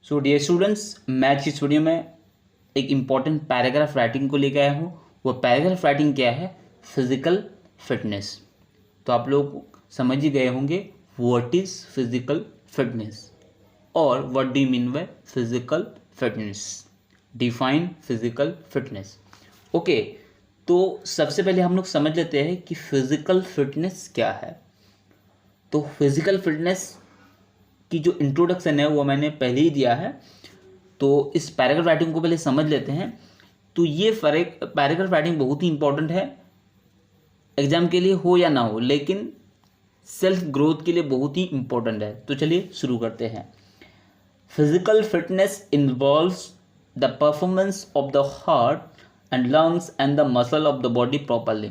So dear students, मैं आज की इस वीडियो में एक इम्पॉर्टेंट पैराग्राफ राइटिंग को लेकर आया हूँ। वो पैराग्राफ राइटिंग क्या है? Physical fitness. तो आप लोग समझ ही गए होंगे व्हाट इज फिजिकल फिटनेस और what do you mean by physical fitness. Define physical fitness. Okay, तो सबसे पहले हम लोग समझ लेते हैं कि फिजिकल फिटनेस क्या है। तो फिजिकल फिटनेस की जो इंट्रोडक्शन है वो मैंने पहले ही दिया है, तो इस पैराग्राफ राइटिंग को पहले समझ लेते हैं। तो ये पैराग्राफ राइटिंग बहुत ही इंपॉर्टेंट है, एग्जाम के लिए हो या ना हो, लेकिन सेल्फ ग्रोथ के लिए बहुत ही इंपॉर्टेंट है। तो चलिए शुरू करते हैं। Physical fitness involves the performance of the heart and lungs and the muscle of the body properly.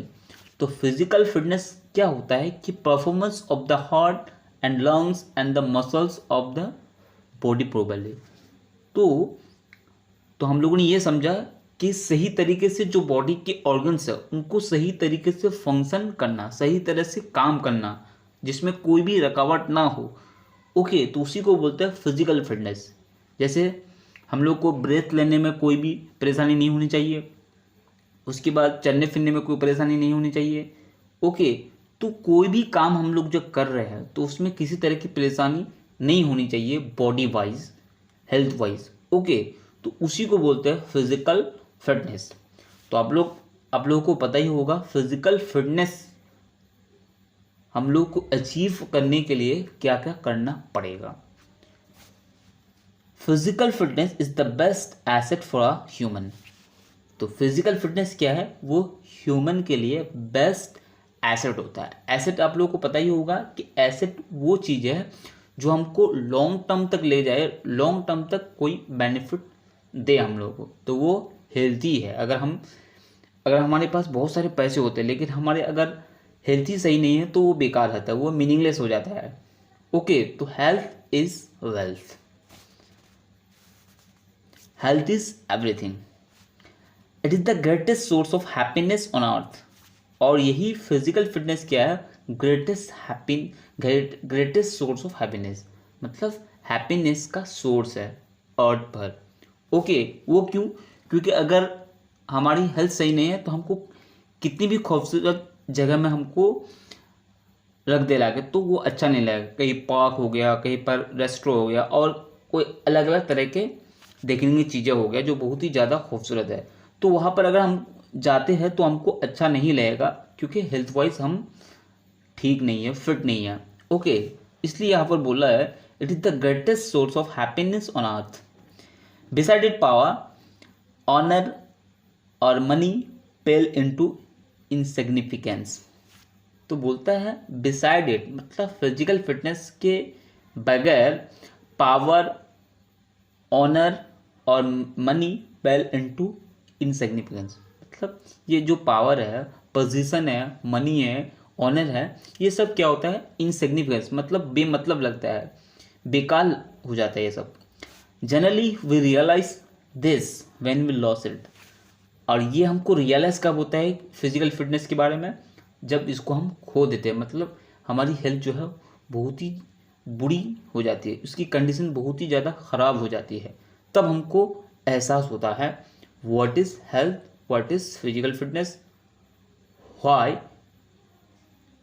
तो फिजिकल फिटनेस क्या होता है कि performance of the heart and lungs and the muscles of the body properly. तो हम लोगों ने ये समझा कि सही तरीके से जो बॉडी के ऑर्गन्स है उनको सही तरीके से फंक्शन करना, सही तरह से काम करना, जिसमें कोई भी रुकावट ना हो। ओके, तो उसी को बोलते हैं फिजिकल फिटनेस। जैसे हम लोग को ब्रेथ लेने में कोई भी परेशानी नहीं होनी चाहिए, उसके बाद चलने फिरने में कोई परेशानी नहीं होनी चाहिए। ओके, तो कोई भी काम हम लोग जब कर रहे हैं तो उसमें किसी तरह की परेशानी नहीं होनी चाहिए, body wise, health wise. Okay, तो उसी को बोलते हैं फिजिकल फिटनेस। तो आप लोगों को पता ही होगा फिजिकल फिटनेस हम लोग को अचीव करने के लिए क्या क्या करना पड़ेगा। Physical fitness is the best asset for a human. तो फिजिकल फिटनेस क्या है? वो ह्यूमन के लिए बेस्ट एसेट होता है। एसेट आप लोगों को पता ही होगा कि एसेट वो चीज़ है जो हमको लॉन्ग टर्म तक ले जाए, लॉन्ग टर्म तक कोई बेनिफिट दे हम लोगों को। तो वो हेल्थी है। अगर हमारे पास बहुत सारे पैसे होते हैं लेकिन हमारे अगर हेल्थ ही सही नहीं है तो वो बेकार रहता है, वो मीनिंगलेस हो जाता है। ओके, तो health is wealth, health is everything, it is the greatest source of happiness on अर्थ। और यही फिजिकल फिटनेस क्या है? ग्रेटेस्ट सोर्स ऑफ हैप्पीनेस, मतलब हैप्पीनेस का सोर्स है अर्थ पर। ओके, वो क्यों? क्योंकि अगर हमारी हेल्थ सही नहीं है तो हमको कितनी भी खूबसूरत जगह में हमको रख दे लाके तो वो अच्छा नहीं लगेगा। कहीं पार्क हो गया, कहीं पर रेस्टोरेंट हो गया, और कोई अलग अलग तरह के देखने की चीज़ें हो गया जो बहुत ही ज़्यादा खूबसूरत है, तो वहाँ पर अगर हम जाते हैं तो हमको अच्छा नहीं लगेगा, क्योंकि हेल्थ वाइज हम ठीक नहीं है, फिट नहीं है। ओके, इसलिए यहाँ पर बोला है it is the greatest source of happiness on earth. Beside it power, honour और मनी पेल इनटू इनसिग्निफिकेंस। तो बोलता है बिसाइड इट, मतलब फिजिकल फिटनेस के बगैर पावर, ऑनर और मनी पेल इनटू इनसिग्निफिकेंस। मतलब ये जो पावर है, पोजीशन है, मनी है, ऑनर है, ये सब क्या होता है? इनसिग्निफिकेंस, मतलब बेमतलब लगता है, बेकार हो जाता है ये सब। Generally we realise this when we loss it. और ये हमको रियलाइज कब होता है फिजिकल फिटनेस के बारे में? जब इसको हम खो देते हैं, मतलब हमारी हेल्थ जो है बहुत ही बुरी हो जाती है, उसकी कंडीशन बहुत ही ज़्यादा ख़राब हो जाती है, तब हमको एहसास होता है what is health, what is physical fitness, why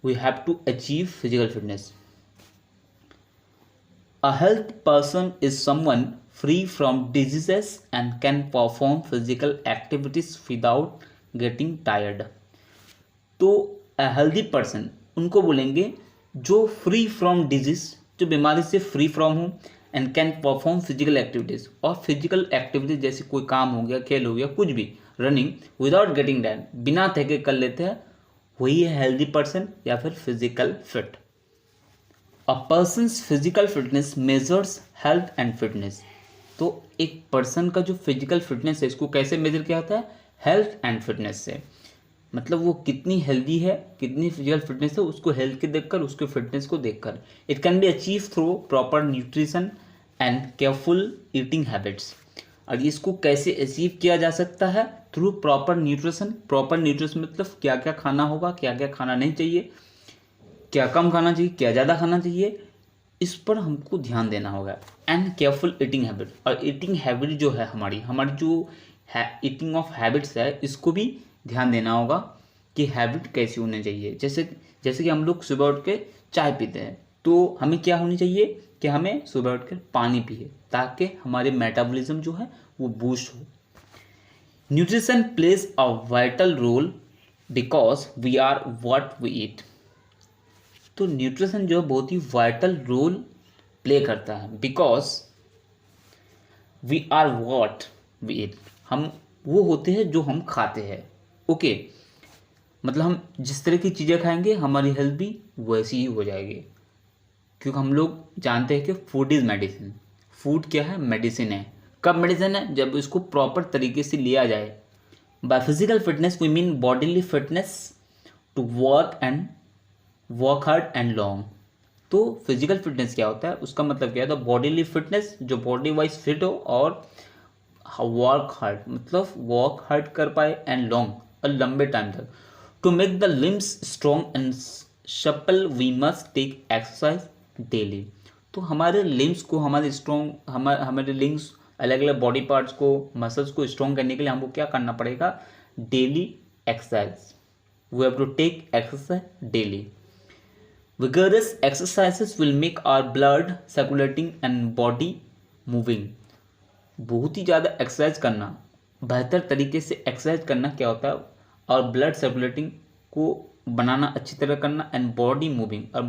we have to achieve physical fitness. A healthy person is someone free from diseases and can perform physical activities without getting tired. तो a healthy person उनको बोलेंगे जो free from disease, जो बीमारी से free from हो, and can perform physical activities, और physical activities जैसे कोई काम हो गया, खेल हो गया, कुछ भी, रनिंग, विदाउट गेटिंग टायर्ड, बिना थके कर लेते हैं, वही है हेल्दी पर्सन या फिर physical fit. A person's physical fitness measures health and fitness. तो एक पर्सन का जो फिजिकल फिटनेस है इसको कैसे मेजर किया जाता है? हेल्थ एंड फिटनेस से। मतलब वो कितनी हेल्दी है, कितनी फिजिकल फिटनेस है, उसको हेल्थ के देखकर, उसके फिटनेस को देखकर। It can be achieve through proper nutrition and careful eating habits. और इसको कैसे अचीव किया जा सकता है? Through proper nutrition. Proper nutrition मतलब क्या क्या खाना होगा, क्या क्या खाना नहीं चाहिए, क्या कम खाना चाहिए, क्या ज़्यादा खाना चाहिए, इस पर हमको ध्यान देना होगा। एंड केयरफुल ईटिंग हैबिट, और ईटिंग हैबिट जो है हमारी जो ईटिंग ऑफ हैबिट्स है, इसको भी ध्यान देना होगा कि हैबिट कैसी होनी चाहिए। जैसे जैसे कि हम लोग सुबह उठ के चाय पीते हैं, तो हमें क्या होनी चाहिए कि हमें सुबह उठ कर पानी पिए, ताकि हमारे मेटाबॉलिज्म जो है वो बूस्ट हो। Nutrition plays a vital role because we are what we eat. तो न्यूट्रिशन जो है बहुत ही वाइटल रोल प्ले करता है, because we are what we eat. हम वो होते हैं जो हम खाते हैं। ओके, मतलब हम जिस तरह की चीज़ें खाएंगे हमारी हेल्थ भी वैसी ही हो जाएगी, क्योंकि हम लोग जानते हैं कि फूड इज़ मेडिसिन। फूड क्या है? मेडिसिन है। कब मेडिसिन है? जब इसको प्रॉपर तरीके से लिया जाए। By physical fitness we mean bodily fitness to work hard and long. तो फिजिकल फिटनेस क्या होता है, उसका मतलब क्या है? तो बॉडीली फिटनेस, जो बॉडी वाइज फिट हो और वर्क हार्ड, मतलब वर्क हार्ड कर पाए एंड लॉन्ग, और लंबे टाइम तक। To make the limbs strong and supple we must take exercise daily. तो हमारे लिम्स को, हमारे स्ट्रॉन्ग, हमारे लिम्स, अलग अलग बॉडी पार्ट्स को, मसल्स को स्ट्रॉन्ग करने के लिए हमको क्या करना पड़ेगा? Daily exercise. We have to take exercise daily. Vigorous exercises will make our blood circulating and body moving। बहुत ही ज़्यादा एक्सरसाइज करना, बेहतर तरीके से एक्सरसाइज करना क्या होता है? और ब्लड सर्कुलेटिंग को बनाना, अच्छी तरह करना, एंड बॉडी मूविंग, और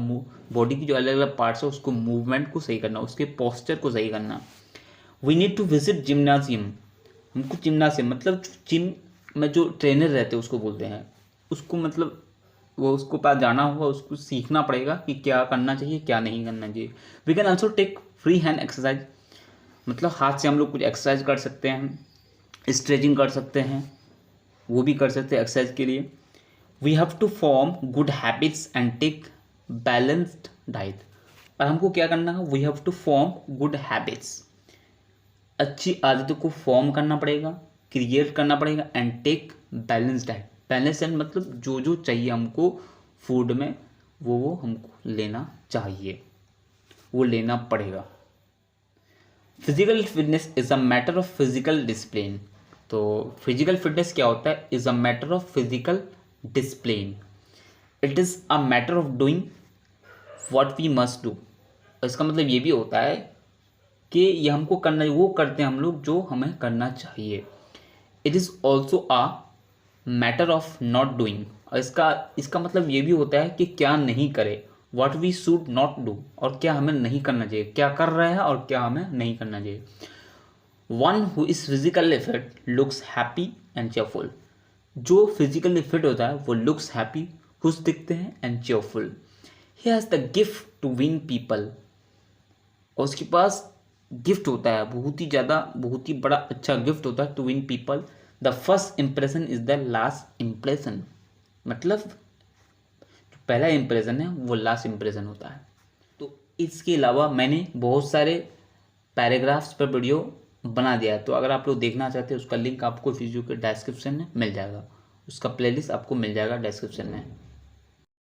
बॉडी की जो अलग अलग पार्ट्स है उसको मूवमेंट को सही करना, उसके पोस्चर को सही करना। We need to visit gymnasium. हमको जिम्नाजियम मतलब जिम में जो ट्रेनर रहते हैं उसको बोलते हैं, उसको मतलब वो उसको पास जाना होगा, उसको सीखना पड़ेगा कि क्या करना चाहिए क्या नहीं करना चाहिए। We can also take free hand exercise, मतलब हाथ से हम लोग कुछ एक्सरसाइज कर सकते हैं, स्ट्रेचिंग कर सकते हैं, वो भी कर सकते हैं एक्सरसाइज के लिए। We have to form good habits and take balanced diet. और हमको क्या करना है? We have to form good habits, अच्छी आदतों को फॉर्म करना पड़ेगा, क्रिएट करना पड़ेगा, and take balance diet. Balance diet मतलब जो जो चाहिए हमको फूड में, वो हमको लेना चाहिए, वो लेना पड़ेगा। Physical fitness is a matter of physical discipline. तो फिजिकल फिटनेस क्या होता है? Is a matter of physical discipline. It is a matter of doing what we must do. इसका मतलब ये भी होता है कि ये हमको करना, वो करते हैं हम लोग जो हमें करना चाहिए। It is also a matter of not doing. और इसका मतलब ये भी होता है कि क्या नहीं करे, what we should not do, और क्या हमें नहीं करना चाहिए, क्या कर रहे हैं और क्या हमें नहीं करना चाहिए। One who is physically fit looks happy and cheerful. जो फिजिकली फिट होता है वो लुक्स हैप्पी, खुश दिखते हैं, and cheerful. He has the gift to win people. और उसके पास गिफ्ट होता है बहुत ही ज़्यादा, बहुत ही बड़ा अच्छा गिफ्ट होता है, to win people. The first impression is the last impression. मतलब जो पहला इम्प्रेशन है वो लास्ट इम्प्रेशन होता है। तो इसके अलावा मैंने बहुत सारे पैराग्राफ्स पर वीडियो बना दिया है, तो अगर आप लोग देखना चाहते हैं उसका लिंक आपको वीडियो के डिस्क्रिप्शन में मिल जाएगा, उसका प्लेलिस्ट आपको मिल जाएगा डिस्क्रिप्शन में।